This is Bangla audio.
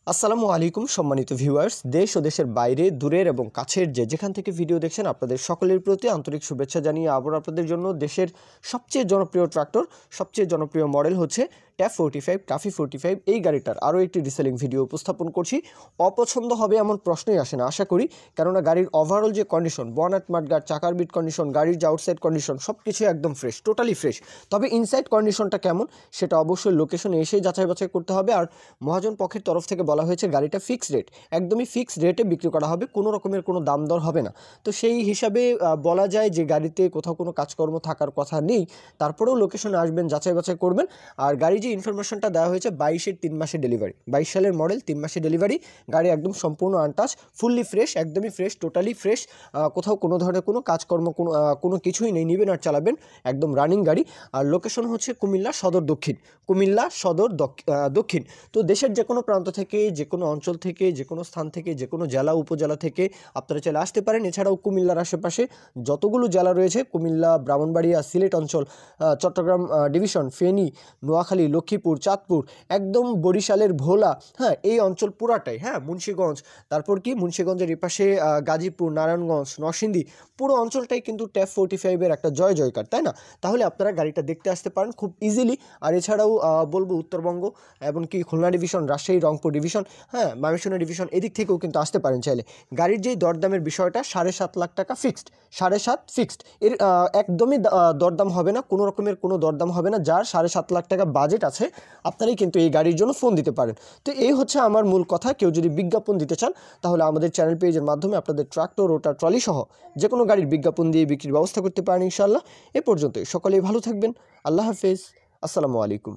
আসসালামু আলাইকুম সম্মানিত ভিউয়ার্স, দেশ ও দেশের বাইরে দূরের এবং কাছের যেখান থেকে ভিডিও দেখছেন আপনাদের সকলের প্রতি আন্তরিক শুভেচ্ছা জানিয়ে আবার আপনাদের জন্য দেশের সবচেয়ে জনপ্রিয় ট্রাক্টর, সবচেয়ে জনপ্রিয় মডেল হচ্ছে ট্যাফ 45 টাফি 45 এই গাড়িটার আরও একটি রিসেলিং ভিডিও উপস্থাপন করছি। অপছন্দ হবে এমন প্রশ্নই আসে না আশা করি, কেননা গাড়ির ওভারঅল যে কন্ডিশন, বনেট মাডগার্ড, চাকার বিট কন্ডিশন, গাড়ির যে আউটসাইড কন্ডিশন সব কিছু একদম ফ্রেশ, টোটালি ফ্রেশ। তবে ইনসাইড কন্ডিশনটা কেমন সেটা অবশ্যই লোকেশনে এসেই যাচাই বাছাই করতে হবে। আর মহাজন পক্ষের তরফ থেকে বলা হয়েছে গাড়িটা ফিক্সড রেট, একদমই ফিক্সড রেটে বিক্রি করা হবে, কোনো রকমের কোনো দাম দর হবে না। তো সেই হিসাবে বলা যায় যে গাড়িতে কোথাও কোনো কাজকর্ম থাকার কথা নেই। তারপরেও লোকেশনে আসবেন, যাচাই বাছাই করবেন। আর গাড়ি যে ইনফরমেশনটা দেওয়া হয়েছে 22-এর 3 মাসে ডেলিভারি, 22 সালের মডেল, 3 মাসে ডেলিভারি। গাড়ি একদম সম্পূর্ণ আনটাচ, ফুললি ফ্রেশ, একদমই ফ্রেশ, টোটালি ফ্রেশ। কোথাও কোনো ধরনের কোনো কাজকর্ম কোনো কিছুই নেই, নেবেন আর চালাবেন, একদম রানিং গাড়ি। আর লোকেশন হচ্ছে কুমিল্লা সদর দক্ষিণ, কুমিল্লা সদর দক্ষিণ। তো দেশের যে কোনো প্রান্ত থেকে, যে কোনো অঞ্চল থেকে, যে কোনো স্থান থেকে, যে কোনো জেলা উপজেলা থেকে আপনারা চলে আসতে পারেন। এছাড়াও কুমিল্লার আশেপাশে যতগুলো জেলা রয়েছে, কুমিল্লা, ব্রাহ্মণবাড়িয়া, সিলেট অঞ্চল, চট্টগ্রাম ডিভিশন, ফেনী, নোয়াখালী, লক্ষ্মীপুর, চাঁদপুর, একদম বরিশালের ভোলা, হ্যাঁ এই অঞ্চল পুরাটাই, হ্যাঁ মুন্সিগঞ্জ, তারপর কি মুন্সিগঞ্জের এপাশে গাজীপুর, নারায়ণগঞ্জ, নরসিংদী, পুরো অঞ্চলটাই কিন্তু ট্যাফ 45-এর একটা জয় জয়কার, তাই না? তাহলে আপনারা গাড়িটা দেখতে আসতে পারেন খুব ইজিলি। আর এছাড়াও বলবো উত্তরবঙ্গ এবং কি খুলনা ডিভিশন, রাজশাহী, রংপুর ডিভিশন, হ্যাঁ ময়মনসিংহ ডিভিশন, এদিক থেকেও কিন্তু আসতে পারেন চাইলে। গাড়ির যেই দরদামের বিষয়টা 7.5 লাখ টাকা ফিক্সড, 7.5 ফিক্সড, এর একদমই দরদাম হবে না, কোনো রকমের কোনো দরদাম হবে না। যার 7.5 লাখ টাকা বাজেট আছে আপনারাই কিন্তু এই গাড়ির জন্য ফোন দিতে পারেন। তো এই হচ্ছে আমার মূল কথা। কেউ যদি বিজ্ঞাপন দিতে চান তাহলে আমাদের চ্যানেল পেজের মাধ্যমে আপনাদের ট্রাক্টর, রোটার, ট্রলি সহ যে কোনো গাড়ির বিজ্ঞাপন দিয়ে বিক্রির ব্যবস্থা করতে পারেন ইনশাআল্লাহ। এ পর্যন্তই, সকলেই ভালো থাকবেন। আল্লাহ হাফেজ, আসসালামু আলাইকুম।